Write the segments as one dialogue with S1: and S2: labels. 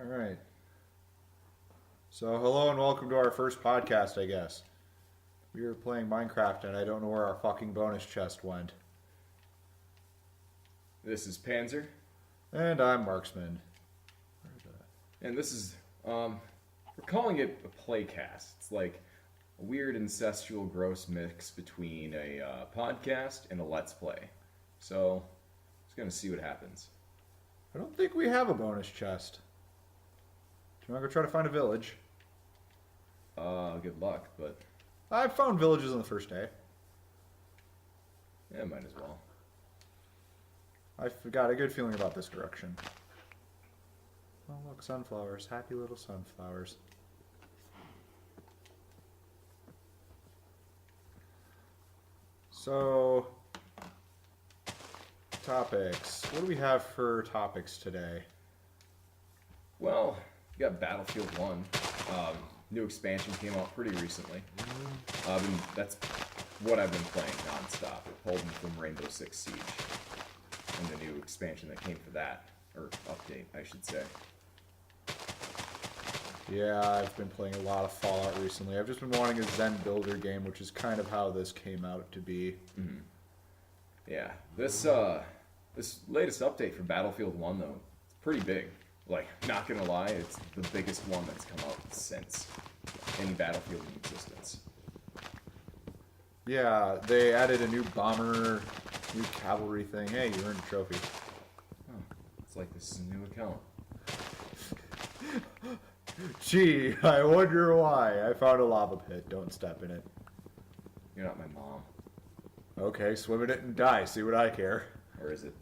S1: All right. So, hello and welcome to our first podcast, I guess. We were playing Minecraft and I don't know where our fucking bonus chest went.
S2: This is Panzer,
S1: And I'm Marksman.
S2: and this is, we're calling it a Playcast. It's like a weird, incestual, gross mix between a podcast and a Let's Play. So, just gonna see what happens.
S1: I don't think we have a bonus chest. Do you want to go try to find a village?
S2: Good luck, but
S1: I found villages on the first day.
S2: yeah, might as well.
S1: I've got a good feeling about this direction. Oh, look, sunflowers. Happy little sunflowers. So, topics. What do we have for topics today?
S2: Well, you got Battlefield 1. New expansion came out pretty recently. That's what I've been playing nonstop. It pulled me from Rainbow Six Siege. And the new expansion that came for that. Or update, I should say.
S1: Yeah, I've been playing a lot of Fallout recently. I've just been wanting a Zen builder game, which is kind of how this came out to be.
S2: Mm-hmm. Yeah, this latest update for Battlefield 1, though, it's pretty big. Like, not gonna lie, it's the biggest one that's come out since any Battlefield in existence.
S1: Yeah, they added a new bomber, new cavalry thing. Hey, you earned a trophy.
S2: Oh, it's like this is a new account.
S1: Gee, I wonder why. I found a lava pit. Don't step in it.
S2: You're not my mom.
S1: Okay, swim in it and die. See what I care.
S2: Or is it?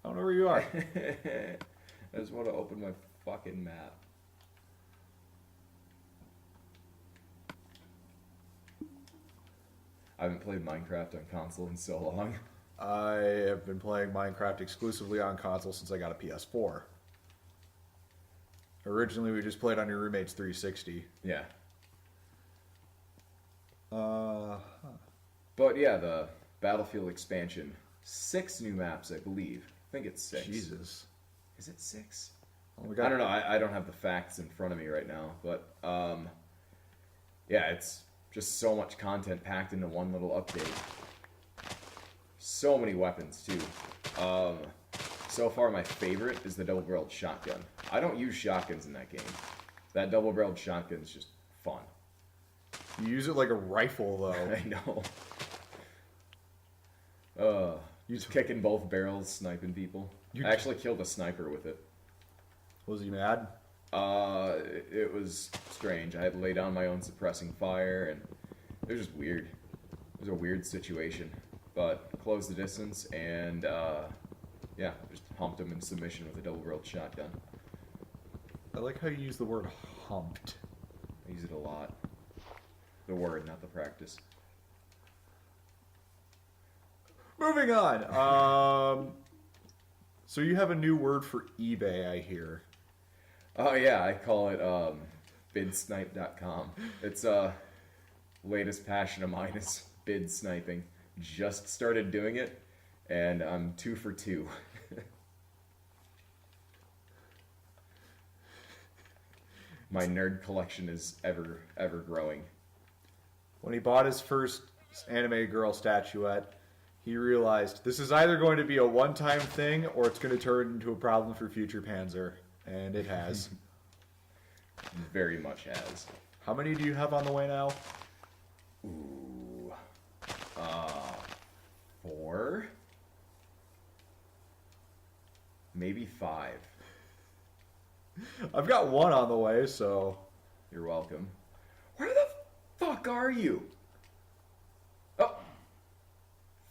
S1: I don't know where you are.
S2: I just want to open my fucking map. I haven't played Minecraft on console in so long.
S1: I have been playing Minecraft exclusively on console since I got a PS4. Originally, we just played on your roommate's 360.
S2: Yeah.
S1: Huh.
S2: But yeah, the Battlefield expansion. 6 new maps, I believe. I think it's 6.
S1: Jesus.
S2: Is it 6?
S1: Well, we
S2: I don't know. I don't have the facts in front of me right now. But, yeah, it's just so much content packed into one little update. So many weapons, too. So far, my favorite is the double-barreled shotgun. I don't use shotguns in that game. That double-barreled shotgun is just fun.
S1: You use it like a rifle, though.
S2: I know. Just kicking both barrels, sniping people. I actually killed a sniper with it.
S1: Was he mad?
S2: It was strange. I had to lay down my own suppressing fire, and it was just weird. It was a weird situation. But closed the distance, and yeah, just humped him in submission with a double-barreled shotgun.
S1: I like how you use the word humped.
S2: I use it a lot. The word, not the practice.
S1: Moving on. So you have a new word for eBay, I hear.
S2: Oh yeah, I call it bidsnipe.com. It's latest passion of mine is bid sniping. Just started doing it, and I'm 2 for 2. My nerd collection is ever growing.
S1: When he bought his first anime girl statuette, he realized this is either going to be a one-time thing or it's going to turn into a problem for future Panzer. And it has.
S2: Very much has.
S1: How many do you have on the way now?
S2: Ooh. 4? Maybe 5.
S1: I've got one on the way, so...
S2: You're welcome. Where the fuck are you? Oh!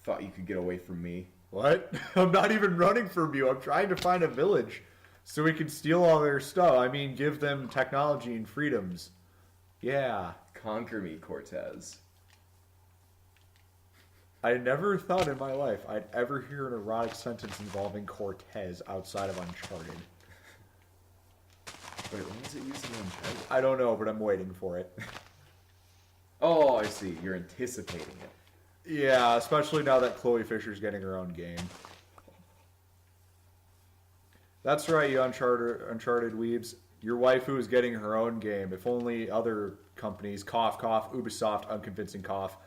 S2: Thought you could get away from me.
S1: What? I'm not even running from you. I'm trying to find a village so we can steal all their stuff. I mean, give them technology and freedoms. Yeah.
S2: Conquer me, Cortez.
S1: I never thought in my life I'd ever hear an erotic sentence involving Cortez outside of Uncharted.
S2: Wait, when was it used in Uncharted?
S1: I don't know, but I'm waiting for it.
S2: Oh, I see. You're anticipating it.
S1: Yeah, especially now that Chloe Fisher's getting her own game. That's right, you Uncharted weebs. Your waifu is getting her own game. If only other companies, cough, cough, Ubisoft, unconvincing cough,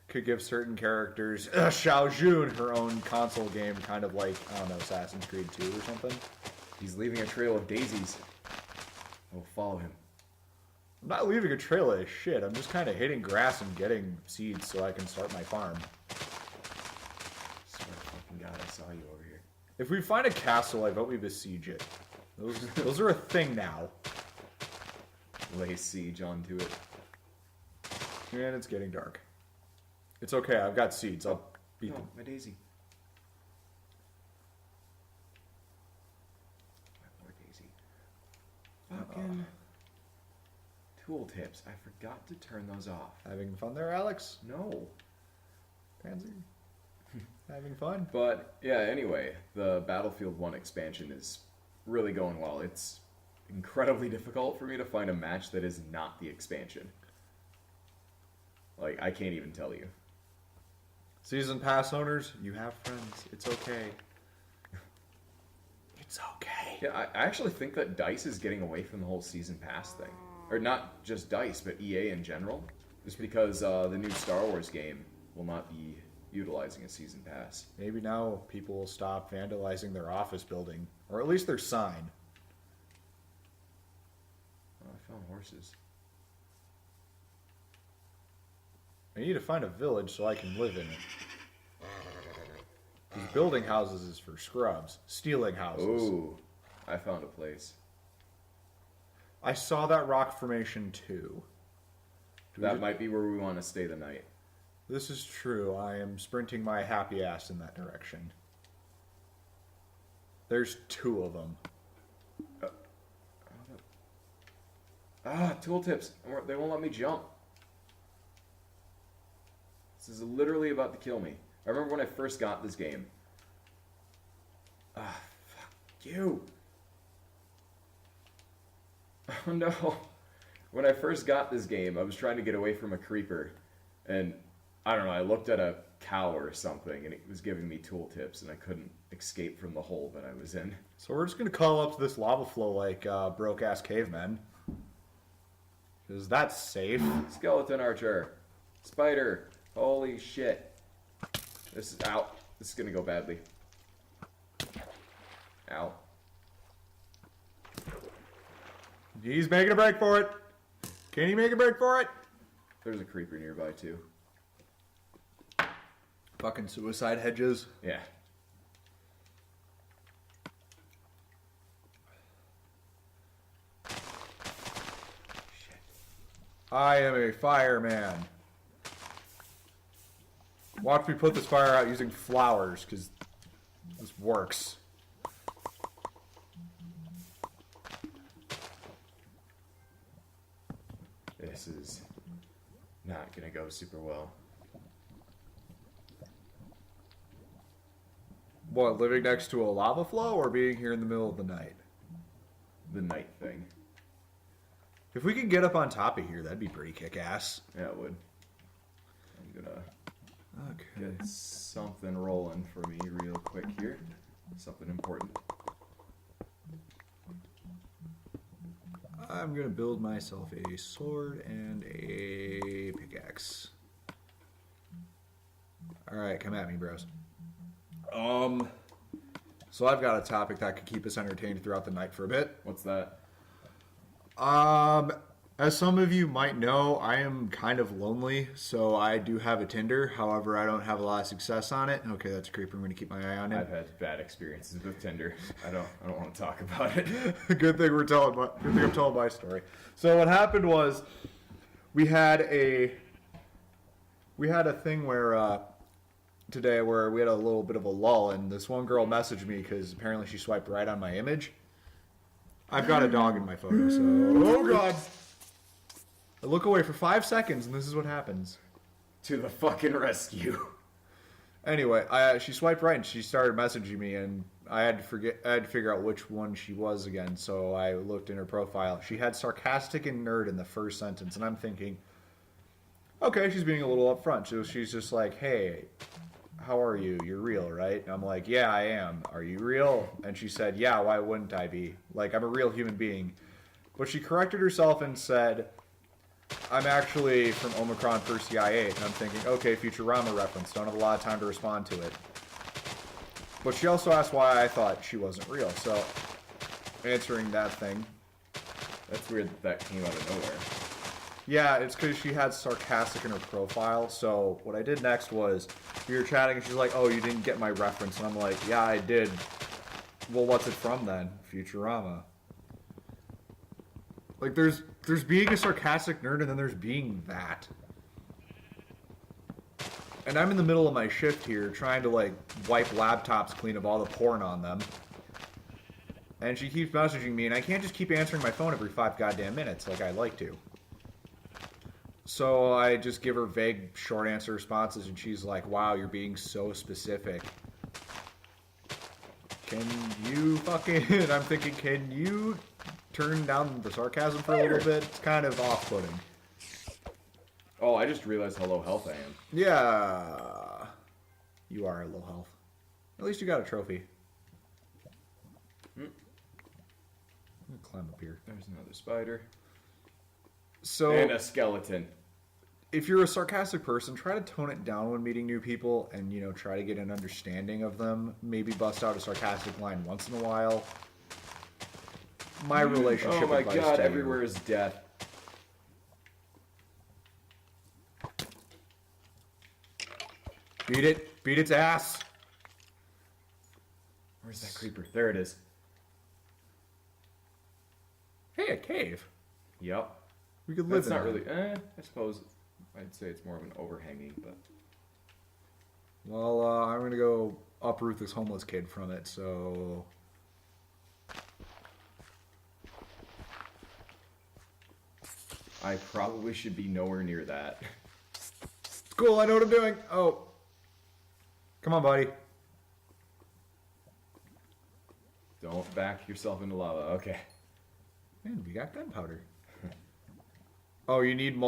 S1: could give certain characters, Xiao Jun, her own console game, kind of like, I don't know, Assassin's Creed 2 or something.
S2: He's leaving a trail of daisies. We'll follow him.
S1: I'm not leaving a trail of shit. I'm just kind of hitting grass and getting seeds so I can start my farm.
S2: Swear to fucking God, I saw you over here.
S1: If we find a castle, I vote we besiege it. Those are a thing now.
S2: Lay siege onto it.
S1: And it's getting dark. It's okay, I've got seeds. I'll beat them.
S2: My daisy. My poor daisy. Fucking tooltips. I forgot to turn those off.
S1: Having fun there, Alex?
S2: No.
S1: Pansy? Having fun?
S2: But, yeah, anyway, the Battlefield 1 expansion is really going well. It's incredibly difficult for me to find a match that is not the expansion. Like, I can't even tell you.
S1: Season pass owners, you have friends. It's okay. It's okay.
S2: Yeah, I actually think that DICE is getting away from the whole season pass thing. Or not just DICE, but EA in general. Just because the new Star Wars game will not be utilizing a season pass.
S1: Maybe now people will stop vandalizing their office building. Or at least their sign.
S2: Oh, I found horses.
S1: I need to find a village so I can live in it. Because building houses is for scrubs. Stealing houses.
S2: Ooh, I found a place.
S1: I saw that rock formation too.
S2: That might be where we want to stay the night.
S1: This is true. I am sprinting my happy ass in that direction. There's two of them.
S2: Tooltips. They won't let me jump. This is literally about to kill me. I remember when I first got this game. Fuck you. Oh no. When I first got this game, I was trying to get away from a creeper. And, I don't know, I looked at a cow or something, and it was giving me tooltips, and I couldn't escape from the hole that I was in.
S1: So we're just going to call up to this lava flow like broke-ass cavemen. Because that's safe.
S2: Skeleton archer. Spider. Holy shit. This is out. This is gonna go badly. Ow.
S1: He's making a break for it. Can he make a break for it?
S2: There's a creeper nearby too.
S1: Fucking suicide hedges.
S2: Yeah. Shit.
S1: I am a fireman. Watch me put this fire out using flowers, because this works.
S2: This is not gonna go super well.
S1: What, living next to a lava flow or being here in the middle of the night?
S2: The night thing.
S1: If we could get up on top of here, that'd be pretty kick-ass.
S2: Yeah, it would. I'm gonna
S1: Okay.
S2: get something rolling for me real quick here. Something important.
S1: I'm gonna build myself a sword and a pickaxe. Alright, come at me, bros. So I've got a topic that could keep us entertained throughout the night for a bit.
S2: What's that?
S1: As some of you might know, I am kind of lonely, so I do have a Tinder. However, I don't have a lot of success on it. Okay, that's a creeper. I'm gonna keep my eye on him.
S2: I've had bad experiences with Tinder. I don't want to talk about it.
S1: Good thing I'm telling my story. So what happened was, we had a thing where today where we had a little bit of a lull, and this one girl messaged me because apparently she swiped right on my image. I've got a dog in my photo, so oh god. I look away for 5 seconds, and this is what happens.
S2: To the fucking rescue.
S1: Anyway, she swiped right, and she started messaging me, and I had to figure out which one she was again. So I looked in her profile. She had sarcastic and nerd in the first sentence, and I'm thinking, okay, she's being a little upfront. So she's just like, hey, how are you? You're real, right? And I'm like, yeah, I am. Are you real? And she said, yeah, why wouldn't I be? Like, I'm a real human being. But she corrected herself and said, I'm actually from Omicron Persei 8. And I'm thinking, okay, Futurama reference. Don't have a lot of time to respond to it. But she also asked why I thought she wasn't real. So, answering that thing.
S2: That's weird that came out of nowhere.
S1: Yeah, it's because she had sarcastic in her profile. So what I did next was, we were chatting and she's like, oh, you didn't get my reference. And I'm like, yeah, I did. Well, what's it from then? Futurama. Like, there's being a sarcastic nerd and then there's being that. And I'm in the middle of my shift here trying to, like, wipe laptops clean of all the porn on them. And she keeps messaging me and I can't just keep answering my phone every 5 goddamn minutes like I'd like to. So I just give her vague, short answer responses, and she's like, wow, you're being so specific. Can you fucking... And I'm thinking, can you turn down the sarcasm for a little bit? It's kind of off-putting.
S2: Oh, I just realized how low health I am.
S1: Yeah. You are at low health. At least you got a trophy. I'm gonna climb up here.
S2: There's another spider.
S1: So,
S2: And a skeleton.
S1: if you're a sarcastic person, try to tone it down when meeting new people and, you know, try to get an understanding of them. Maybe bust out a sarcastic line once in a while. My relationship
S2: Oh my
S1: advice
S2: god,
S1: to you.
S2: everywhere is death.
S1: Beat it. Beat its ass.
S2: Where's that creeper? There it is.
S1: Hey, a cave.
S2: Yep.
S1: We could live
S2: That's
S1: in
S2: not
S1: that.
S2: really... I suppose I'd say it's more of an overhanging, but...
S1: Well, I'm going to go uproot this homeless kid from it, so...
S2: I probably should be nowhere near that.
S1: It's cool, I know what I'm doing. Oh. Come on, buddy.
S2: Don't back yourself into lava. Okay.
S1: Man, we got gunpowder. Oh, you need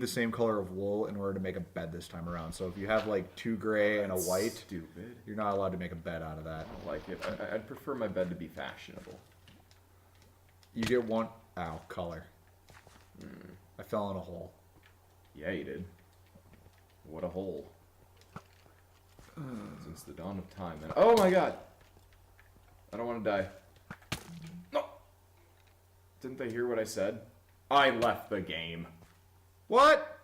S1: the same color of wool in order to make a bed this time around. So if you have like 2 gray and a white,
S2: Stupid.
S1: you're not allowed to make a bed out of that.
S2: I don't like it. I'd prefer my bed to be fashionable.
S1: You get one color. I fell in a hole.
S2: Yeah, you did. What a hole. Since the dawn of time. And oh my god! I don't want to die. No! Didn't they hear what I said? I left the game.
S1: What?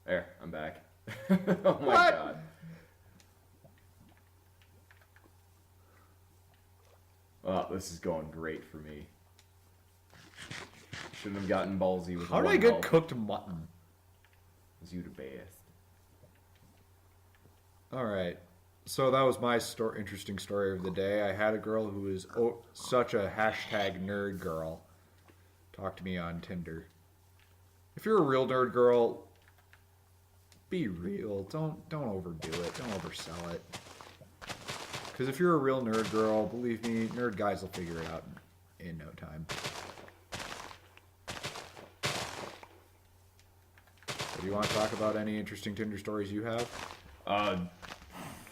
S2: There, I'm back. Oh my
S1: What?
S2: god. Oh, this is going great for me. Shouldn't have gotten ballsy with
S1: How did
S2: one
S1: I get
S2: health.
S1: cooked mutton?
S2: Was you the best?
S1: Alright. So that was my interesting story of the day. I had a girl who was such a hashtag nerd girl talk to me on Tinder. If you're a real nerd girl, be real. Don't overdo it. Don't oversell it. Because if you're a real nerd girl, believe me, nerd guys will figure it out in no time. So do you want to talk about any interesting Tinder stories you have?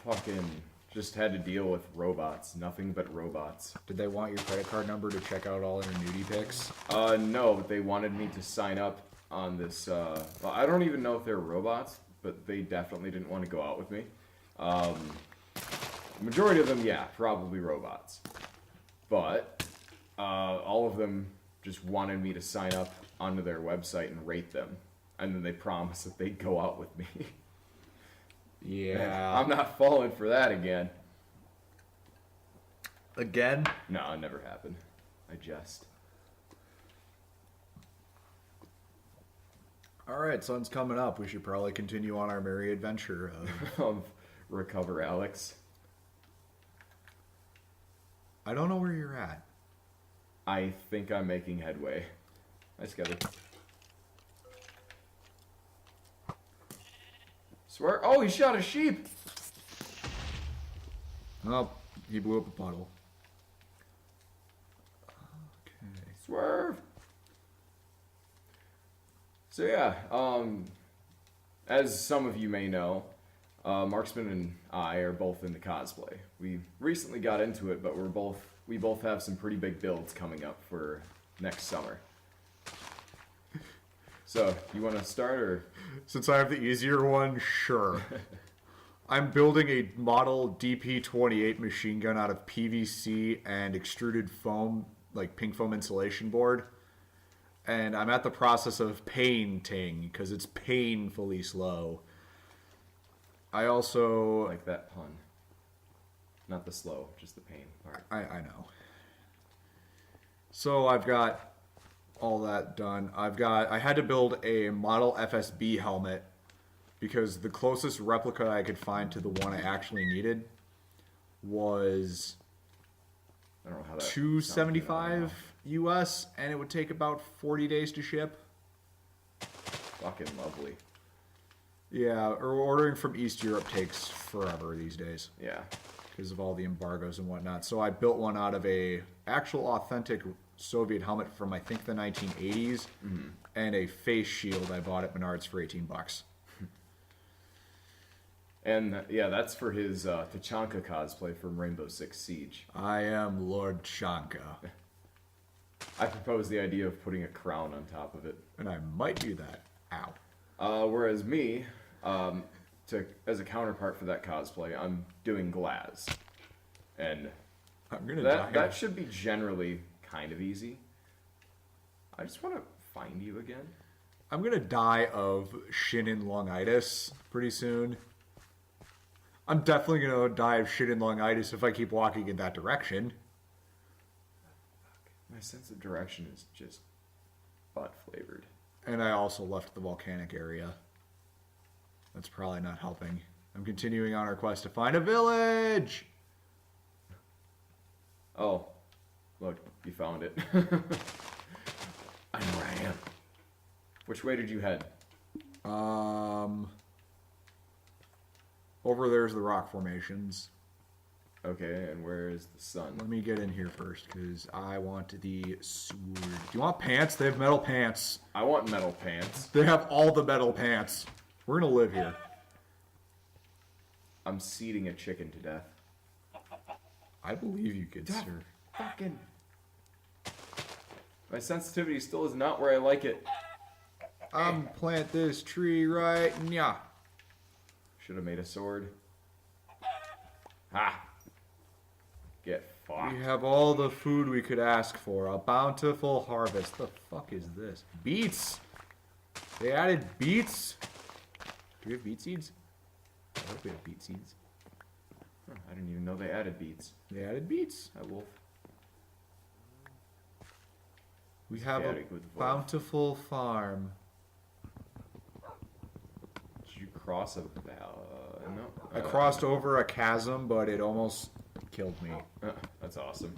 S2: Fucking just had to deal with robots. Nothing but robots.
S1: Did they want your credit card number to check out all their nudie pics?
S2: No, but they wanted me to sign up on this, well, I don't even know if they're robots, but they definitely didn't want to go out with me. Majority of them, yeah, probably robots. But, all of them just wanted me to sign up onto their website and rate them. And then they promised that they'd go out with me.
S1: Yeah.
S2: I'm not falling for that again.
S1: Again?
S2: No, it never happened. I jest.
S1: Alright, sun's coming up. We should probably continue on our merry adventure of...
S2: Recover Alex.
S1: I don't know where you're at.
S2: I think I'm making headway. Hi, Scudder. Swear. Oh, he shot a sheep!
S1: Oh, he blew up a puddle. Okay.
S2: Swerve! So yeah, as some of you may know, Marksman and I are both into cosplay. We recently got into it, but we both have some pretty big builds coming up for next summer. So, you want to start, or?
S1: Since I have the easier one, sure. I'm building a model DP-28 machine gun out of PVC and extruded foam, like pink foam insulation board. And I'm at the process of painting, because it's painfully slow. I also...
S2: Like that pun. Not the slow, just the pain part.
S1: I know. So I've got all that done. I had to build a model FSB helmet because the closest replica I could find to the one I actually needed was
S2: I don't know how that
S1: $275 US, and it would take about 40 days to ship.
S2: Fucking lovely.
S1: Yeah, or ordering from East Europe takes forever these days.
S2: Yeah.
S1: Because of all the embargoes and whatnot. So I built one out of a actual authentic Soviet helmet from I think the 1980s, and a face shield I bought at Menards for $18.
S2: And yeah, that's for his Tachanka cosplay from Rainbow Six Siege.
S1: I am Lord Chanka,
S2: I proposed the idea of putting a crown on top of it.
S1: and I might do that. Ow.
S2: Whereas me, as a counterpart for that cosplay, I'm doing Glaz. And
S1: I'm gonna die.
S2: that should be generally kind of easy. I just want to find you again.
S1: I'm gonna die of Shinnin longitis pretty soon. I'm definitely gonna die of Shinnin longitis if I keep walking in that direction.
S2: My sense of direction is just butt flavored.
S1: And I also left the volcanic area. That's probably not helping. I'm continuing on our quest to find a village!
S2: Oh, look, you found it. I know where I am. Which way did you head?
S1: Over there's the rock formations.
S2: Okay, and where is the sun?
S1: Let me get in here first, because I want the sword. Do you want pants? They have metal pants.
S2: I want metal pants.
S1: They have all the metal pants. We're gonna live here.
S2: I'm seeding a chicken to death.
S1: I believe you, good sir.
S2: Fucking... My sensitivity still is not where I like it.
S1: I'm plant this tree right now.
S2: Should have made a sword. Ha! Get fucked.
S1: We have all the food we could ask for. A bountiful harvest. The fuck is this? Beets! They added beets? Do we have beet seeds? I hope we have beet seeds.
S2: Huh, I didn't even know they added beets.
S1: They added beets.
S2: Hi, wolf.
S1: We have a
S2: Scattered with wolf.
S1: bountiful farm.
S2: Did you cross a... no?
S1: I crossed over a chasm, but it almost killed me.
S2: That's awesome.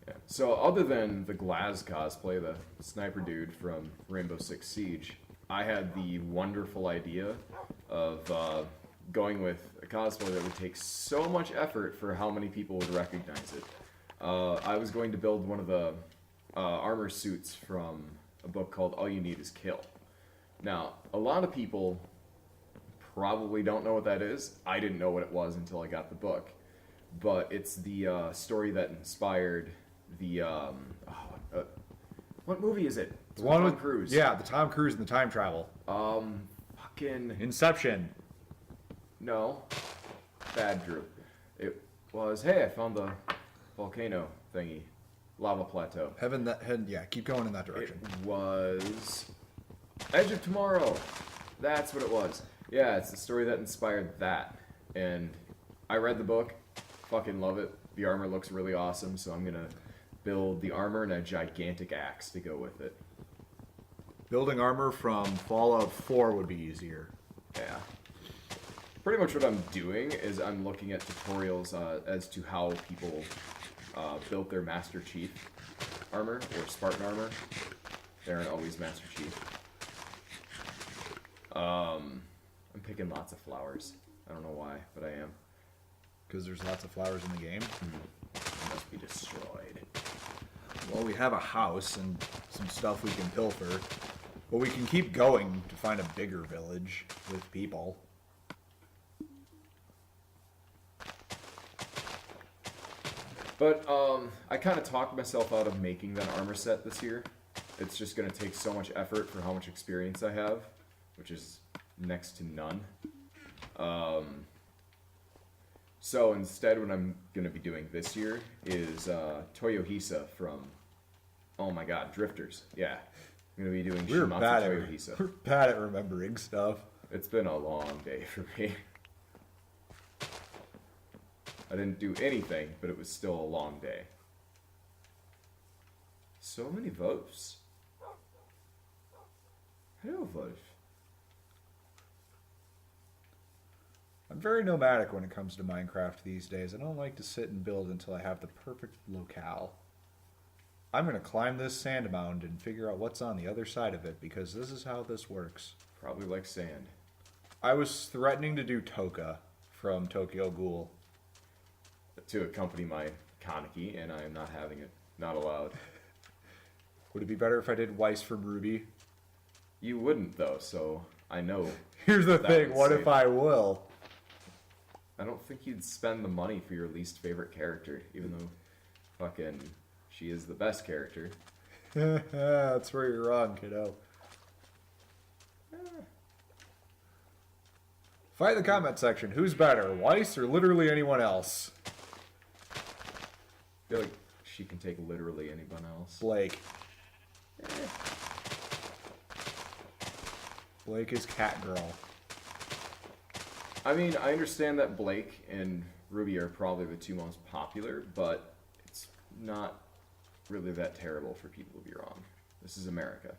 S2: Yeah. So other than the Glaz cosplay, the sniper dude from Rainbow Six Siege, I had the wonderful idea of going with a cosplay that would take so much effort for how many people would recognize it. I was going to build one of the armor suits from a book called All You Need Is Kill. Now, a lot of people probably don't know what that is. I didn't know what it was until I got the book. But it's the story that inspired the... what movie is it? It's
S1: The one
S2: Tom
S1: with
S2: Cruise.
S1: Yeah, the Tom Cruise and the time travel.
S2: Fucking...
S1: Inception.
S2: No. Bad Drew. It was, hey, I found the volcano thingy. Lava plateau.
S1: Yeah, keep going in that direction.
S2: It was Edge of Tomorrow. That's what it was. Yeah, it's the story that inspired that. And I read the book. Fucking love it. The armor looks really awesome, so I'm gonna build the armor and a gigantic axe to go with it.
S1: Building armor from Fallout 4 would be easier.
S2: Yeah. Pretty much what I'm doing is I'm looking at tutorials as to how people built their Master Chief armor, or Spartan armor. They aren't always Master Chief. I'm picking lots of flowers. I don't know why, but I am.
S1: Because there's lots of flowers in the game.
S2: It must be destroyed.
S1: Well, we have a house and some stuff we can pilfer. Well, we can keep going to find a bigger village with people.
S2: But I kind of talked myself out of making that armor set this year. It's just going to take so much effort for how much experience I have, which is next to none. So instead, what I'm going to be doing this year is Toyohisa from, oh my god, Drifters. Yeah, I'm going to be doing Shimatsu Toyohisa.
S1: We're bad at remembering stuff.
S2: It's been a long day for me. I didn't do anything, but it was still a long day. So many votes. Hello, Wolf.
S1: I'm very nomadic when it comes to Minecraft these days. I don't like to sit and build until I have the perfect locale. I'm going to climb this sand mound and figure out what's on the other side of it, because this is how this works.
S2: Probably like sand.
S1: I was threatening to do Toka from Tokyo Ghoul.
S2: To accompany my Kaneki, and I am not having it. Not allowed.
S1: Would it be better if I did Weiss from Ruby?
S2: You wouldn't, though, so I know.
S1: Here's the
S2: that
S1: thing,
S2: would
S1: what
S2: save
S1: if I will?
S2: I don't think you'd spend the money for your least favorite character, even though fucking she is the best character.
S1: That's where you're wrong, kiddo. Find the comment section. Who's better, Weiss or literally anyone else?
S2: I feel like she can take literally anyone else.
S1: Blake. Blake is cat girl.
S2: I mean, I understand that Blake and Ruby are probably the two most popular, but it's not really that terrible for people to be wrong. This is America.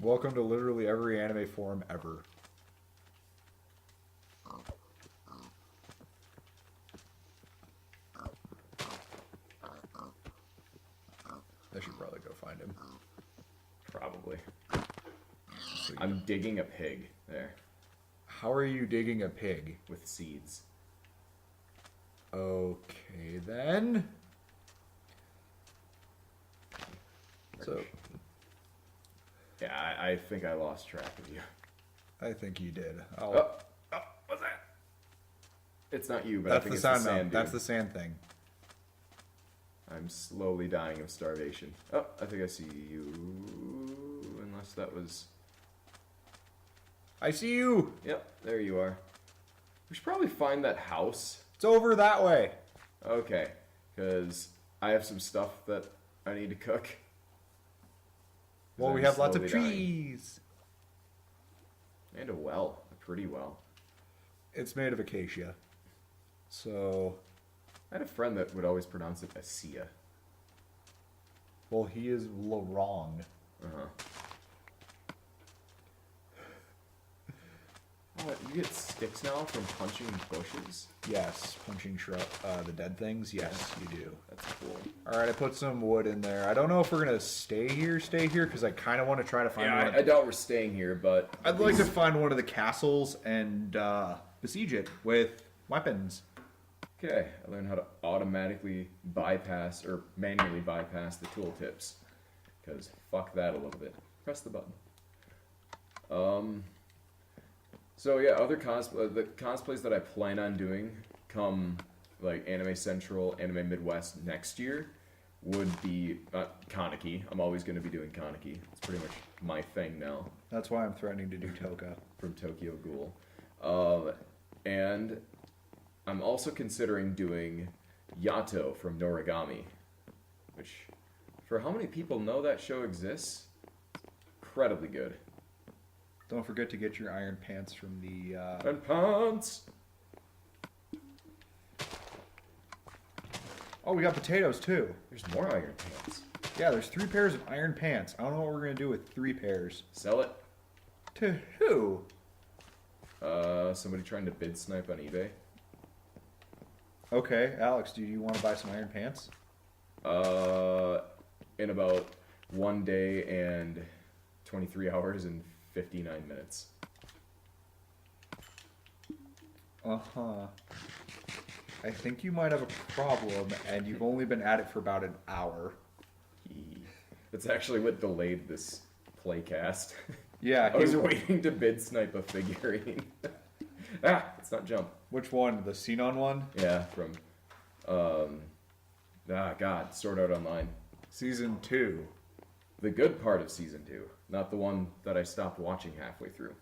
S1: Welcome to literally every anime forum ever. I should probably go find him.
S2: Probably.
S1: So
S2: I'm digging a pig there
S1: How are you digging a pig?
S2: with seeds.
S1: Okay, then. So,
S2: Yeah, I think I lost track of you.
S1: I think you did.
S2: Oh, what's that? It's not you, but
S1: That's
S2: I think
S1: the
S2: it's
S1: sound
S2: the sand
S1: mound.
S2: dude.
S1: That's the sand thing.
S2: I'm slowly dying of starvation. Oh, I think I see you. Unless that was...
S1: I see you!
S2: Yep, there you are. We should probably find that house.
S1: It's over that way.
S2: Okay, because I have some stuff that I need to cook. 'Cause
S1: Well, we
S2: I'm
S1: have lots of
S2: slowly dying.
S1: trees.
S2: And a well, a pretty well.
S1: It's made of acacia. So,
S2: I had a friend that would always pronounce it Asia.
S1: well, he is wrong.
S2: Uh-huh. Oh, you get sticks now from punching bushes?
S1: Yes, punching the dead things. Yes, you do.
S2: That's cool.
S1: All right, I put some wood in there. I don't know if we're gonna stay here, because I kind of want to try to find
S2: Yeah,
S1: one.
S2: I doubt we're staying here, but...
S1: I'd like to find one of the castles and besiege it with weapons.
S2: Okay, I learned how to automatically bypass, or manually bypass the tooltips. Because fuck that a little bit. Press the button. So yeah, other the cosplays that I plan on doing come like Anime Central, Anime Midwest next year would be Kaneki. I'm always going to be doing Kaneki. It's pretty much my thing now.
S1: That's why I'm threatening to do Toka.
S2: From Tokyo Ghoul. And I'm also considering doing Yato from Noragami, which, for how many people know that show exists, incredibly good.
S1: Don't forget to get your iron pants from the...
S2: And pants!
S1: Oh, we got potatoes, too.
S2: There's more iron pants.
S1: Yeah, there's 3 pairs of iron pants. I don't know what we're going to do with 3 pairs.
S2: Sell it.
S1: To who?
S2: Somebody trying to bid snipe on eBay.
S1: Okay, Alex, do you want to buy some iron pants?
S2: In about 1 day and 23 hours and 59 minutes.
S1: Uh-huh. I think you might have a problem, and you've only been at it for about an hour.
S2: It's actually what delayed this playcast.
S1: Yeah,
S2: I was waiting to bid snipe a figurine. It's not jump.
S1: Which one? The Xenon one?
S2: Yeah, from Sword Art Online.
S1: Season 2.
S2: The good part of season 2, not the one that I stopped watching halfway through.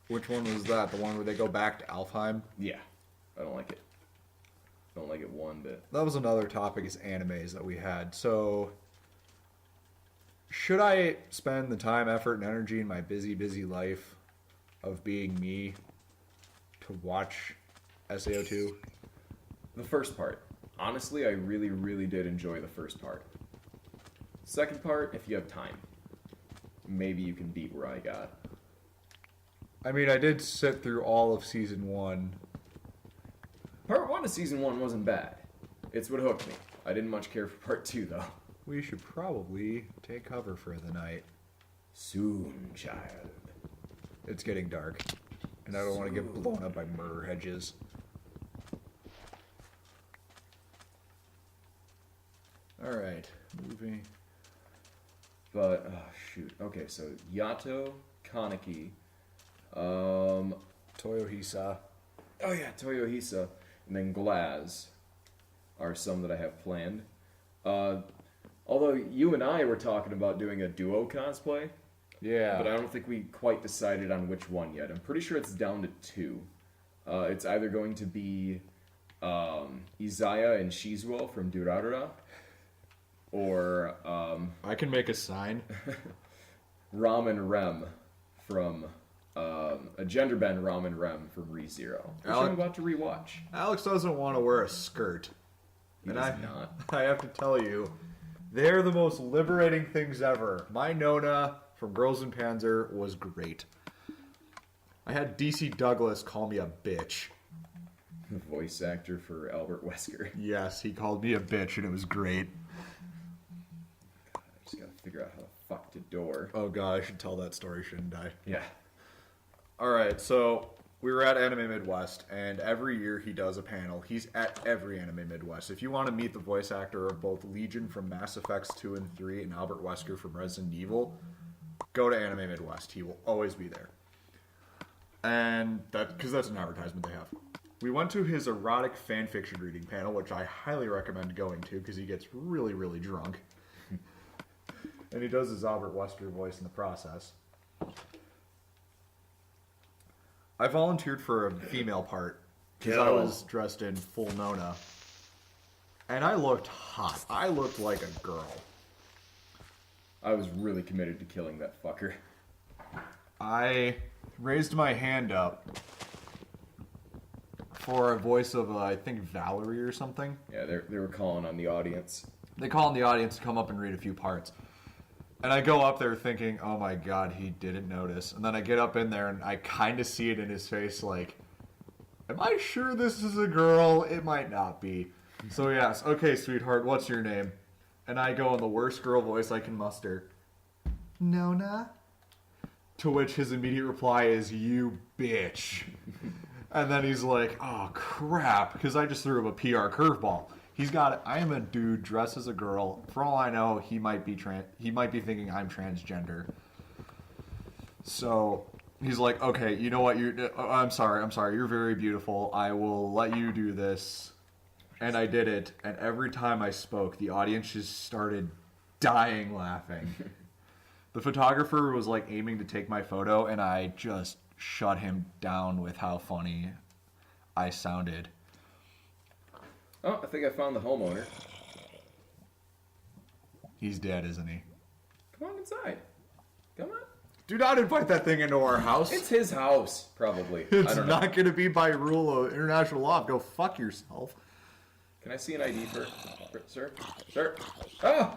S1: Which one was that? The one where they go back to Alfheim?
S2: Yeah, I don't like it. I don't like it one bit.
S1: That was another topic, is animes that we had. So, should I spend the time, effort, and energy in my busy, busy life of being me to watch SAO2?
S2: The first part. Honestly, I really, really did enjoy the first part. Second part, if you have time, maybe you can beat where I got.
S1: I mean, I did sit through all of Season 1.
S2: Part 1 of Season 1 wasn't bad. It's what hooked me. I didn't much care for Part 2, though.
S1: We should probably take cover for the night.
S2: Soon, child.
S1: It's getting dark, and I don't want to get blown up by murder hedges. Alright, moving.
S2: But, oh, shoot. Okay, so Yato, Kaneki,
S1: Toyohisa.
S2: oh yeah, Toyohisa, and then Glaz are some that I have planned. Although you and I were talking about doing a duo cosplay,
S1: Yeah.
S2: but I don't think we quite decided on which one yet. I'm pretty sure it's down to 2. It's either going to be Izaya and Shizuo from Durarara, or
S1: I can make a sign.
S2: Ram and Rem from a gender bend Ram and Rem from ReZero, which I'm about to rewatch.
S1: Alex doesn't want to wear a skirt.
S2: He
S1: And
S2: does not.
S1: I have to tell you, they're the most liberating things ever. My Nona from Girls in Panzer was great. I had DC Douglas call me a bitch.
S2: The voice actor for Albert Wesker.
S1: Yes, he called me a bitch, and it was great.
S2: I just gotta figure out how to fuck to door.
S1: Oh god, I should tell that story, shouldn't I?
S2: Yeah.
S1: Alright, so we were at Anime Midwest, and every year he does a panel. He's at every Anime Midwest. If you want to meet the voice actor of both Legion from Mass Effects 2 and 3 and Albert Wesker from Resident Evil, go to Anime Midwest. He will always be there. And because that's an advertisement they have. We went to his erotic fanfiction reading panel, which I highly recommend going to because he gets really, really drunk. And he does his Albert Wesker voice in the process. I volunteered for a female part because I was dressed in full Nona. And I looked hot. I looked like a girl.
S2: I was really committed to killing that fucker.
S1: I raised my hand up for a voice of, I think, Valerie or something.
S2: Yeah, they were calling on the audience.
S1: They call on the audience to come up and read a few parts. And I go up there thinking, oh my god, he didn't notice. And then I get up in there and I kind of see it in his face like, am I sure this is a girl? It might not be. So yes, okay, sweetheart, what's your name? And I go in the worst girl voice I can muster. Nona? To which his immediate reply is, you bitch. And then he's like, oh crap, because I just threw him a PR curveball. I am a dude dressed as a girl. For all I know, he might be thinking I'm transgender. So he's like, okay, you know what? I'm sorry. You're very beautiful. I will let you do this. And I did it. And every time I spoke, the audience just started dying laughing. The photographer was like aiming to take my photo, and I just shut him down with how funny I sounded.
S2: Oh, I think I found the homeowner.
S1: He's dead, isn't he?
S2: Come on inside. Come on.
S1: Do not invite that thing into our house.
S2: It's his house, probably.
S1: It's
S2: I don't know.
S1: not going to be by rule of international law. Go fuck yourself.
S2: Can I see an ID for sir? Sir? Oh!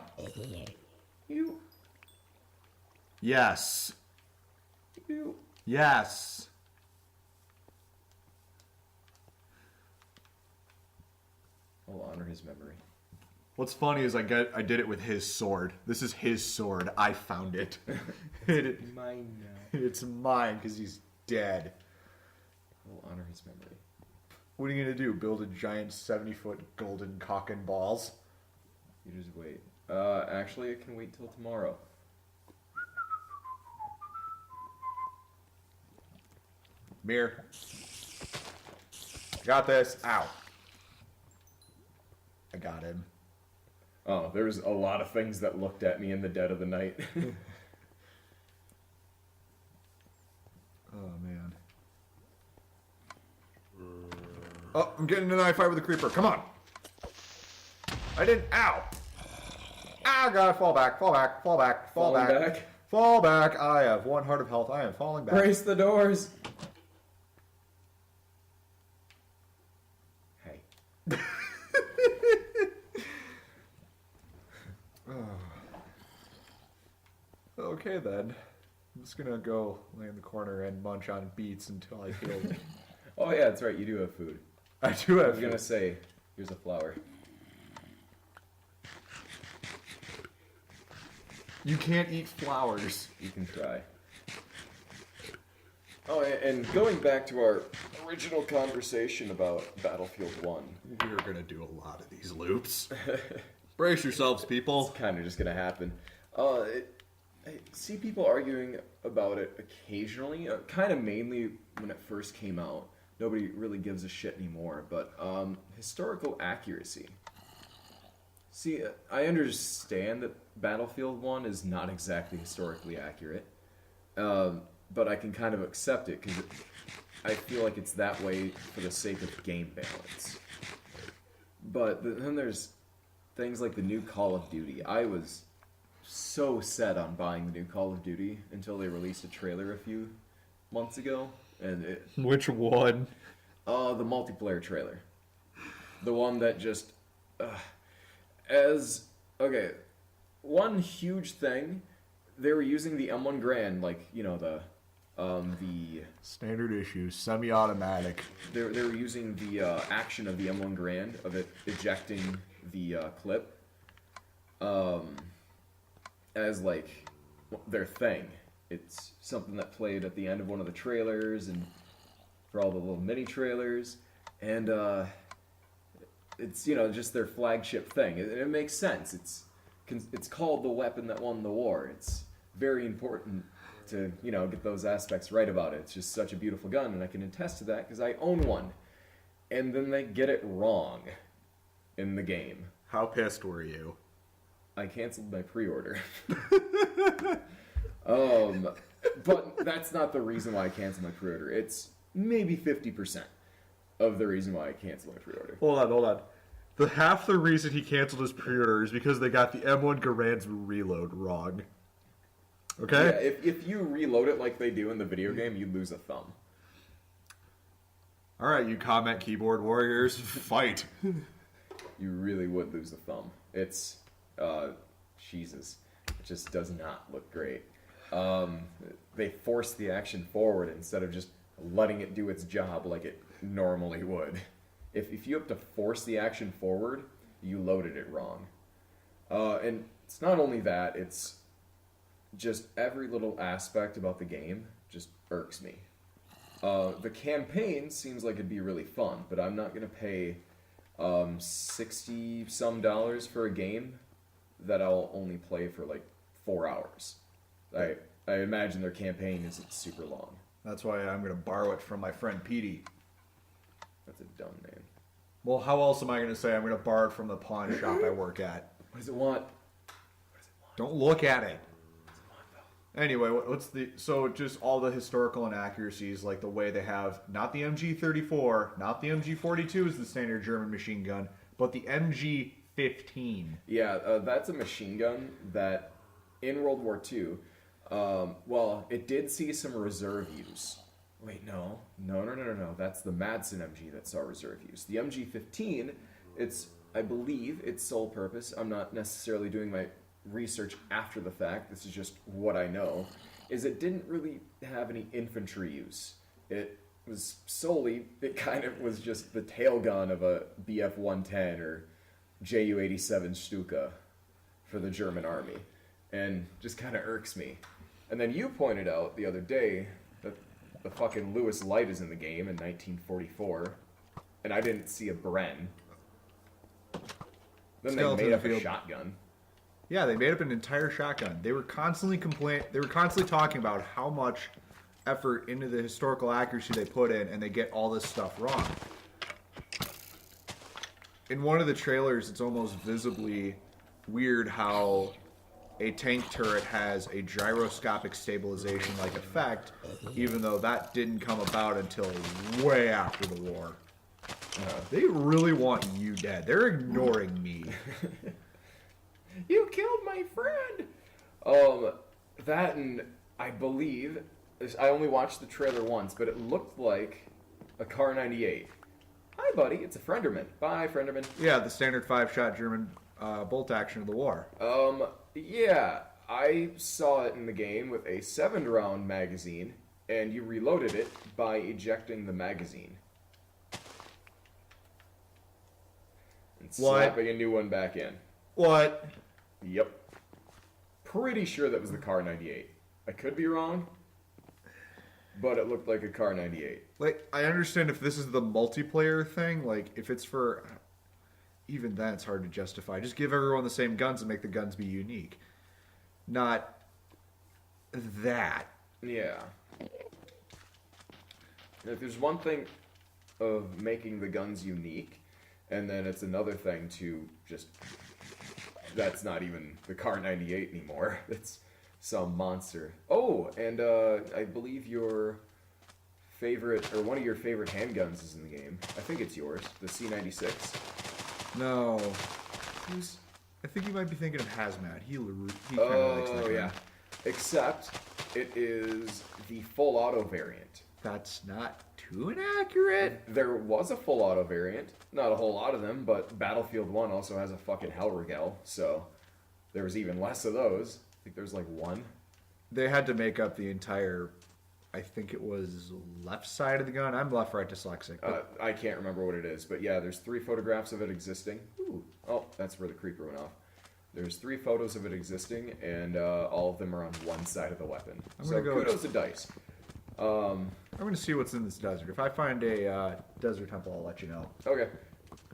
S2: You.
S1: Yes.
S2: You.
S1: Yes.
S2: I'll honor his memory.
S1: What's funny is I did it with his sword. This is his sword. I found it.
S2: Mine now.
S1: It's mine because he's dead.
S2: I'll honor his memory.
S1: What are you going to do? Build a giant 70-foot golden cock and balls?
S2: You just wait. Actually, it can wait till tomorrow.
S1: Mirror. Got this. Ow. I got him.
S2: Oh, there's a lot of things that looked at me in the dead of the night.
S1: Oh, man. Oh, I'm getting in a knife fight with the creeper. Come on. I didn't. Ow. Ah, God. Fall back. Fall back. Fall back. Fall
S2: Falling
S1: back.
S2: back?
S1: Fall back. I have 1 heart of health. I am falling back.
S2: Brace the doors! Hey.
S1: Okay, then. I'm just gonna go lay in the corner and munch on beets until I feel...
S2: Oh yeah, that's right, you do have food.
S1: I do
S2: I
S1: have
S2: was gonna say, here's a flower.
S1: You can't eat flowers.
S2: You can try. Oh, and going back to our original conversation about Battlefield 1.
S1: We're gonna do a lot of these loops. Brace yourselves, people.
S2: It's kind of just gonna happen. I see people arguing about it occasionally, kind of mainly when it first came out. Nobody really gives a shit anymore, but historical accuracy. See, I understand that Battlefield 1 is not exactly historically accurate, but I can kind of accept it because I feel like it's that way for the sake of game balance. But then there's things like the new Call of Duty. I was so set on buying the new Call of Duty until they released a trailer a few months ago, and
S1: Which one?
S2: the multiplayer trailer, the one that just one huge thing, they were using the M1 Garand, like, you know, the
S1: Standard issue, semi-automatic.
S2: they were using the action of the M1 Garand, of it ejecting the clip, as like their thing. It's something that played at the end of one of the trailers and for all the little mini trailers, and it's, you know, just their flagship thing. It makes sense. It's called the weapon that won the war. It's very important to, you know, get those aspects right about it. It's just such a beautiful gun, and I can attest to that because I own one. And then they get it wrong in the game.
S1: How pissed were you?
S2: I canceled my pre-order. But that's not the reason why I canceled my pre-order. It's maybe 50% of the reason why I canceled my pre-order.
S1: Hold on. Half the reason he canceled his pre-order is because they got the M1 Garand's reload wrong. Okay?
S2: Yeah, if you reload it like they do in the video game, you lose a thumb.
S1: Alright, you comment keyboard warriors, fight.
S2: You really would lose a thumb. It's, Jesus. It just does not look great. They force the action forward instead of just letting it do its job like it normally would. If you have to force the action forward, you loaded it wrong. And it's not only that, it's just every little aspect about the game just irks me. The campaign seems like it'd be really fun, but I'm not going to pay $60-some for a game that I'll only play for like 4 hours. I imagine their campaign isn't super long.
S1: That's why I'm going to borrow it from my friend Petey.
S2: That's a dumb name.
S1: Well, how else am I going to say I'm going to borrow it from the pawn shop I work at?
S2: What does it want?
S1: Don't look at it. Anyway, so just all the historical inaccuracies, like the way they have, not the MG34, not the MG42 is the standard German machine gun, but the MG15.
S2: Yeah, that's a machine gun that, in World War II, well, it did see some reserve use. Wait, no. That's the Madsen MG that saw reserve use. The MG15, I believe, its sole purpose, I'm not necessarily doing my research after the fact, this is just what I know, is it didn't really have any infantry use. It was solely, it kind of was just the tail gun of a Bf-110 or Ju-87 Stuka for the German army, and just kind of irks me. And then you pointed out the other day that the fucking Lewis Light is in the game in 1944, and I didn't see a Bren. Then
S1: Skeleton
S2: they made up
S1: field.
S2: a shotgun.
S1: Yeah, they made up an entire shotgun. They were constantly talking about how much effort into the historical accuracy they put in, and they get all this stuff wrong. In one of the trailers, it's almost visibly weird how a tank turret has a gyroscopic stabilization-like effect, even though that didn't come about until way after the war. They really want you dead. They're ignoring me.
S2: You killed my friend! That and I believe, I only watched the trailer once, but it looked like a Car 98. Hi, buddy. It's a Frienderman. Bye, Frienderman.
S1: Yeah, the standard 5-shot German bolt action of the war.
S2: Yeah. I saw it in the game with a 7-round magazine, and you reloaded it by ejecting the magazine. And slapping a new one back in.
S1: What?
S2: Yep. Pretty sure that was the Car 98. I could be wrong, but it looked like a Car 98.
S1: Like, I understand if this is the multiplayer thing, like, if it's for... Even then, it's hard to justify. Just give everyone the same guns and make the guns be unique. Not that.
S2: Yeah. If there's one thing of making the guns unique, and then it's another thing to just... That's not even the Car 98 anymore. It's some monster. Oh, and I believe your favorite, or one of your favorite handguns is in the game. I think it's yours, the C96.
S1: No. I think you might be thinking of Hazmat. He kind of likes that gun.
S2: Yeah. Except it is the full auto variant.
S1: That's not too inaccurate.
S2: There was a full auto variant. Not a whole lot of them, but Battlefield 1 also has a fucking Hellrigel, so there was even less of those. I think there's like one.
S1: They had to make up the entire, I think it was left side of the gun. I'm left-right dyslexic.
S2: I can't remember what it is, but yeah, there's 3 photographs of it existing. Ooh. Oh, that's where the creeper went off. There's 3 photos of it existing, and all of them are on one side of the weapon. So kudos to DICE.
S1: I'm going to see what's in this desert. If I find a desert temple, I'll let you know.
S2: Okay.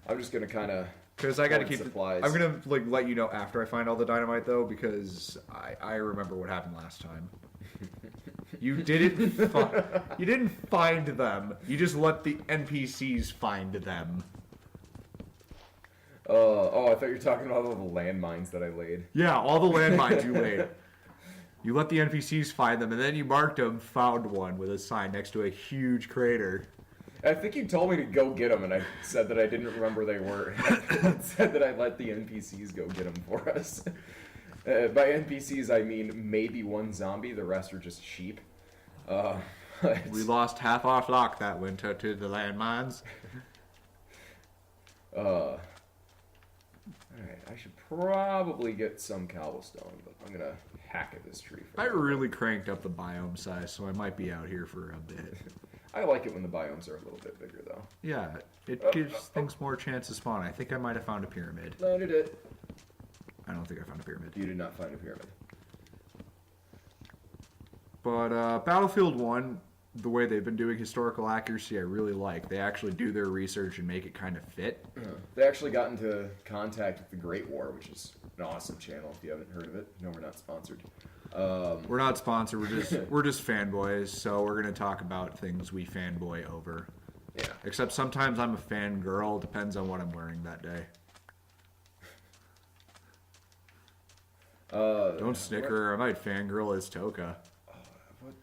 S2: I'm just going to kind of...
S1: Because I got to keep
S2: supplies.
S1: I'm going to let you know after I find all the dynamite, though, because I remember what happened last time. You didn't find them. You just let the NPCs find them.
S2: I thought you were talking about all the landmines that I laid.
S1: Yeah, all the landmines you laid. You let the NPCs find them, and then you marked them, found one with a sign next to a huge crater.
S2: I think you told me to go get them, and I said that I didn't remember they were. I said that I'd let the NPCs go get them for us. By NPCs, I mean maybe one zombie. The rest are just sheep.
S1: We lost half our flock that winter to the landmines.
S2: Alright, I should probably get some cobblestone, but I'm gonna hack at this tree first.
S1: I really cranked up the biome size, so I might be out here for a bit.
S2: I like it when the biomes are a little bit bigger, though.
S1: Yeah, it gives things more chance to spawn. I think I might have found a pyramid.
S2: Landed it.
S1: I don't think I found a pyramid.
S2: You did not find a pyramid.
S1: But Battlefield 1, the way they've been doing historical accuracy, I really like. They actually do their research and make it kind of fit.
S2: They actually got into contact with the Great War, which is an awesome channel if you haven't heard of it. No, we're not sponsored.
S1: We're not sponsored. We're just fanboys. So we're gonna talk about things we fanboy over.
S2: Yeah.
S1: Except sometimes I'm a fangirl. Depends on what I'm wearing that day. Don't snicker. I might fangirl as Toka.
S2: What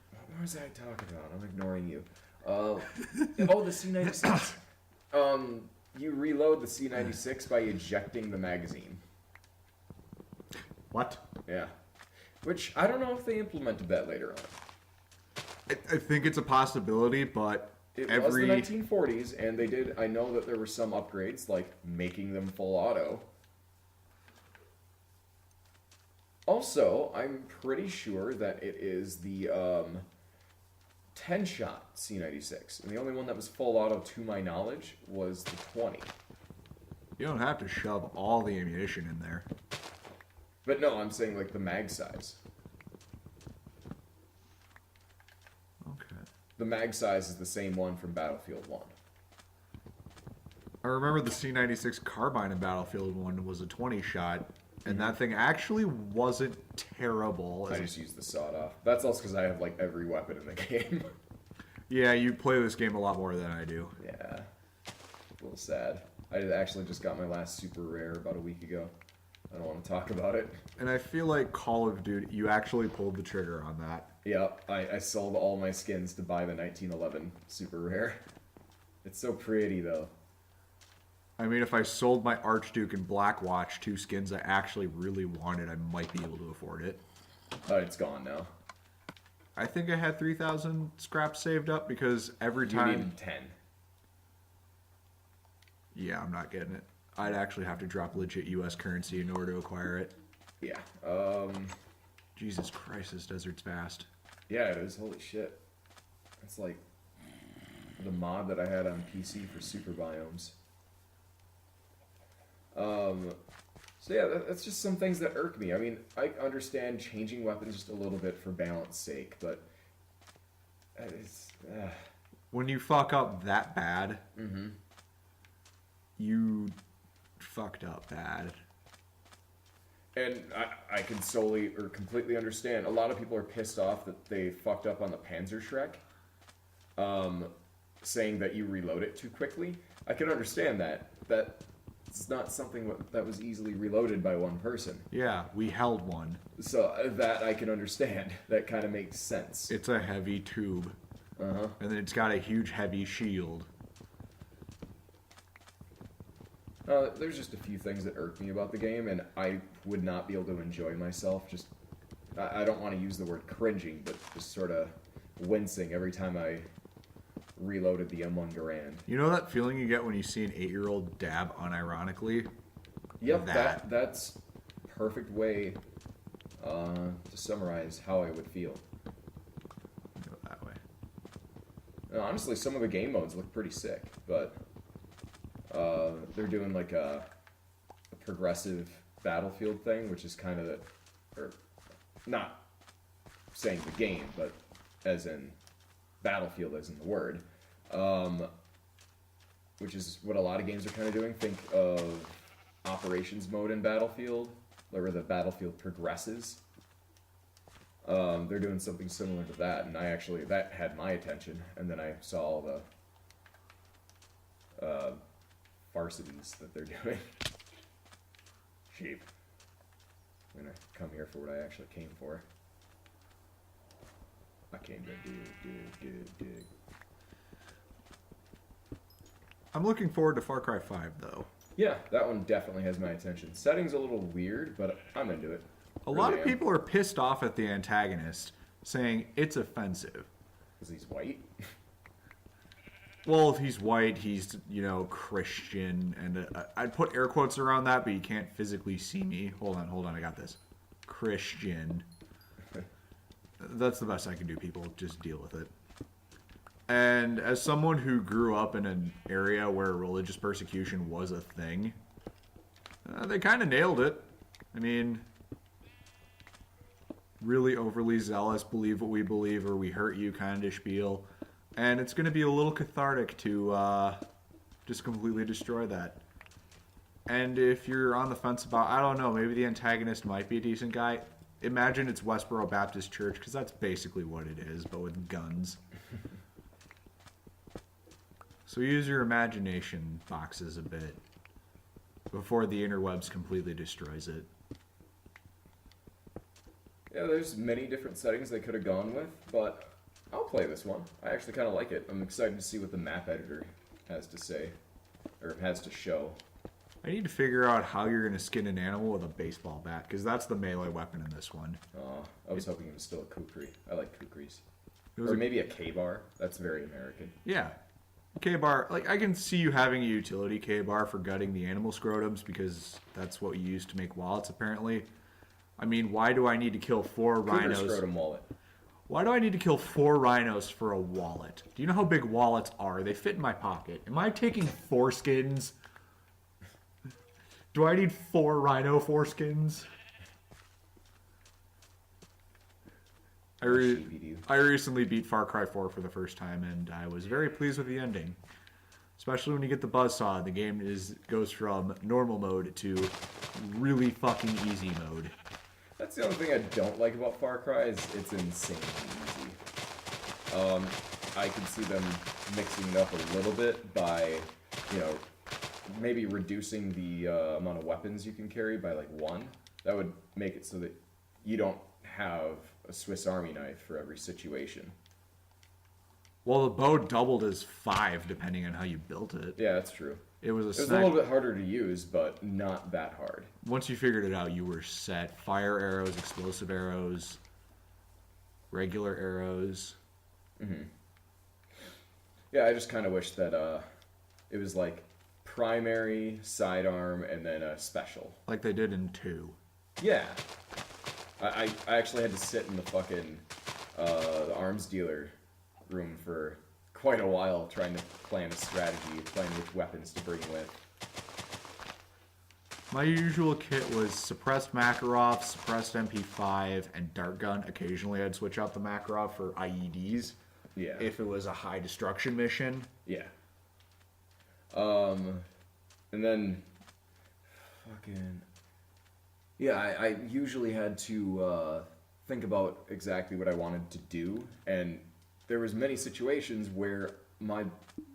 S2: was I talking about? I'm ignoring you. Oh, the C96. You reload the C96 by ejecting the magazine.
S1: What?
S2: Yeah. Which, I don't know if they implemented that later on.
S1: I think it's a possibility, but
S2: It was the 1940s, and they did... I know that there were some upgrades, like making them full auto. Also, I'm pretty sure that it is the 10-shot C96. And the only one that was full auto, to my knowledge, was the 20.
S1: You don't have to shove all the ammunition in there.
S2: But no, I'm saying like the mag size.
S1: Okay.
S2: The mag size is the same one from Battlefield 1.
S1: I remember the C96 carbine in Battlefield 1 was a 20 shot, And that thing actually wasn't terrible.
S2: I just used the sawed-off. That's also because I have, like, every weapon in the game.
S1: Yeah, you play this game a lot more than I do.
S2: Yeah. A little sad. I actually just got my last super rare about a week ago. I don't want to talk about it.
S1: And I feel like Call of Duty, you actually pulled the trigger on that.
S2: Yep, I sold all my skins to buy the 1911 super rare. It's so pretty, though.
S1: I mean, if I sold my Archduke and Blackwatch, 2 skins I actually really wanted, I might be able to afford it.
S2: It's gone now.
S1: I think I had 3,000 scraps saved up because every
S2: You
S1: time...
S2: need 10.
S1: Yeah, I'm not getting it. I'd actually have to drop legit US currency in order to acquire it.
S2: Yeah.
S1: Jesus Christ, this desert's vast.
S2: Yeah, it is. Holy shit. It's like the mod that I had on PC for super biomes. So yeah, that's just some things that irk me. I mean, I understand changing weapons just a little bit for balance sake, but it's...
S1: When you fuck up that bad, you fucked up bad.
S2: And I can solely or completely understand. A lot of people are pissed off that they fucked up on the Panzerschreck, saying that you reload it too quickly. I can understand that. It's not something that was easily reloaded by one person.
S1: Yeah, we held one.
S2: So that I can understand. That kind of makes sense.
S1: It's a heavy tube.
S2: Uh-huh.
S1: And then it's got a huge heavy shield.
S2: There's just a few things that irk me about the game, and I would not be able to enjoy myself. Just, I don't want to use the word cringing, but just sort of wincing every time I reloaded the M1 Garand.
S1: You know that feeling you get when you see an 8-year-old dab unironically?
S2: Yep, that's perfect way to summarize how I would feel.
S1: Go that way.
S2: Honestly, some of the game modes look pretty sick, but they're doing like a progressive battlefield thing, which is kind of, or not saying the game, but as in battlefield as in the word, which is what a lot of games are kind of doing. Think of operations mode in Battlefield, where the battlefield progresses. They're doing something similar to that, and that had my attention, and then I saw all the farcities that they're doing. Sheep. I'm gonna come here for what I actually came for. I came to dig.
S1: I'm looking forward to Far Cry 5, though.
S2: Yeah, that one definitely has my attention. Setting's a little weird, but I'm into it.
S1: A lot of people are pissed off at the antagonist, saying it's offensive.
S2: Because he's white?
S1: Well, if he's white, he's, Christian, and I'd put air quotes around that, but you can't physically see me. Hold on, I got this. Christian. That's the best I can do, people. Just deal with it. And as someone who grew up in an area where religious persecution was a thing, they kind of nailed it. I mean, really overly zealous, believe what we believe or we hurt you kind of spiel. And it's going to be a little cathartic to just completely destroy that. And if you're on the fence about, I don't know, maybe the antagonist might be a decent guy, imagine it's Westboro Baptist Church, because that's basically what it is, but with guns. So use your imagination boxes a bit before the interwebs completely destroys it.
S2: Yeah, there's many different settings they could have gone with, but I'll play this one. I actually kind of like it. I'm excited to see what the map editor has to say, or has to show.
S1: I need to figure out how you're going to skin an animal with a baseball bat, because that's the melee weapon in this one.
S2: Oh, I was hoping it was still a kukri. I like kukris.
S1: Or
S2: maybe a K-bar. That's very American.
S1: Yeah. K-bar, like, I can see you having a utility K-bar for gutting the animal scrotums, because that's what you use to make wallets, apparently. I mean, why do I need to kill 4 rhinos?
S2: Scrotum wallet.
S1: Why do I need to kill 4 rhinos for a wallet? Do you know how big wallets are? They fit in my pocket. Am I taking foreskins? Do I need 4 rhino foreskins? I recently beat Far Cry 4 for the first time, and I was very pleased with the ending. Especially when you get the buzzsaw, the game goes from normal mode to really fucking easy mode.
S2: That's the only thing I don't like about Far Cry is it's insanely easy. I could see them mixing it up a little bit by, you know, maybe reducing the amount of weapons you can carry by like 1. That would make it so that you don't have a Swiss Army knife for every situation.
S1: Well, the bow doubled as 5 depending on how you built it.
S2: Yeah, that's true.
S1: It was
S2: a little bit harder to use, but not that hard.
S1: Once you figured it out, you were set. Fire arrows, explosive arrows, regular arrows.
S2: Mm-hmm. Yeah, I just kind of wish that it was like primary, sidearm, and then a special.
S1: Like they did in 2.
S2: Yeah. I actually had to sit in the fucking the arms dealer room for quite a while trying to plan a strategy, plan which weapons to bring with.
S1: My usual kit was suppressed Makarov, suppressed MP5, and dart gun. Occasionally I'd switch out the Makarov for IEDs.
S2: Yeah.
S1: If it was a high destruction mission.
S2: Yeah. And then fucking yeah, I usually had to think about exactly what I wanted to do, and there was many situations where my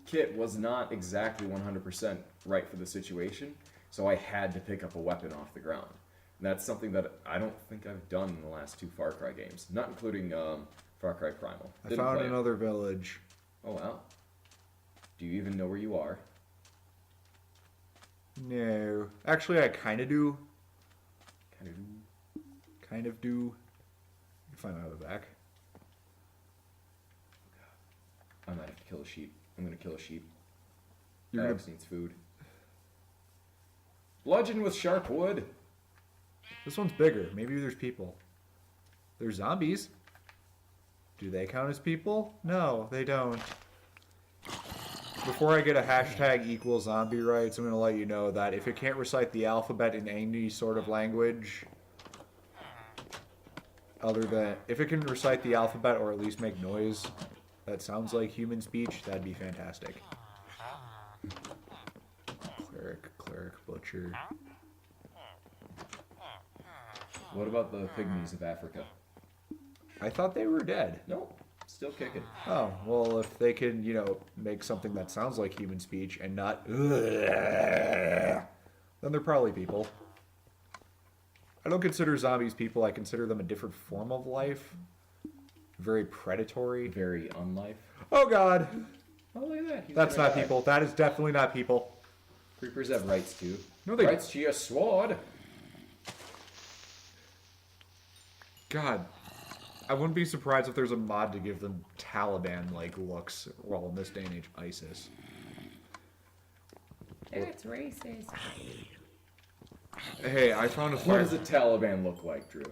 S2: kit was not exactly 100% right for the situation, so I had to pick up a weapon off the ground. And that's something that I don't think I've done in the last 2 Far Cry games, not including Far Cry Primal.
S1: I found another village.
S2: Oh, wow. Do you even know where you are?
S1: No. Actually, I kind of do. Kind of do. You can find out the back.
S2: I might have to kill a sheep. I'm gonna kill a sheep.
S1: You're
S2: Alex needs food. Bludgeon with sharp wood.
S1: This one's bigger. Maybe there's people. There's zombies. Do they count as people? No, they don't. Before I get a hashtag equal zombie rights, I'm going to let you know that if it can't recite the alphabet in any sort of language, other than, if it can recite the alphabet or at least make noise that sounds like human speech, that'd be fantastic. Cleric, butcher.
S2: What about the pygmies of Africa?
S1: I thought they were dead.
S2: Nope, still kicking.
S1: Oh, well, if they can, you know, make something that sounds like human speech and not, then they're probably people. I don't consider zombies people. I consider them a different form of life. Very predatory.
S2: Very unlife.
S1: Oh, God.
S2: Oh, look at that.
S1: That's not people. That is definitely not people.
S2: Creepers have rights, too.
S1: No, they...
S2: Rights to your sword.
S1: God. I wouldn't be surprised if there's a mod to give them Taliban-like looks, well, in this day and age, ISIS.
S3: That's racist.
S1: Hey, I found a
S2: What
S1: fire...
S2: does a Taliban look like, Drew?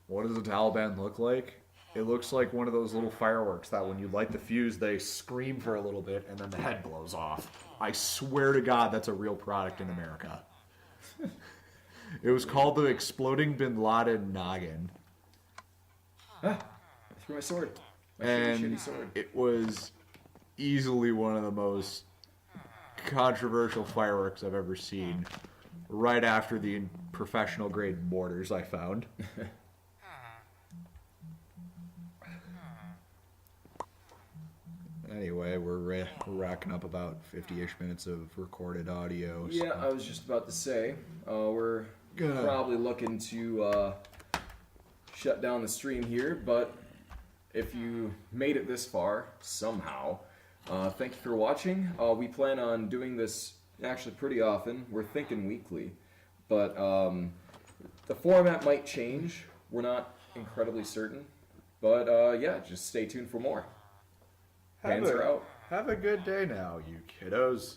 S1: What does a Taliban look like? It looks like one of those little fireworks that when you light the fuse, they scream for a little bit and then the head blows off. I swear to God, that's a real product in America. It was called the Exploding Bin Laden Noggin.
S2: Ah, I threw my sword. My
S1: And
S2: shitty sword.
S1: it was easily one of the most controversial fireworks I've ever seen. Right after the professional grade mortars I found. Anyway, we're racking up about 50-ish minutes of recorded audio. So.
S2: Yeah, I was just about to say, we're
S1: Good.
S2: probably looking to shut down the stream here, but if you made it this far, somehow, thank you for watching. We plan on doing this actually pretty often. We're thinking weekly, but the format might change. We're not incredibly certain, but yeah, just stay tuned for more. Hands are out.
S1: Have a good day now, you kiddos.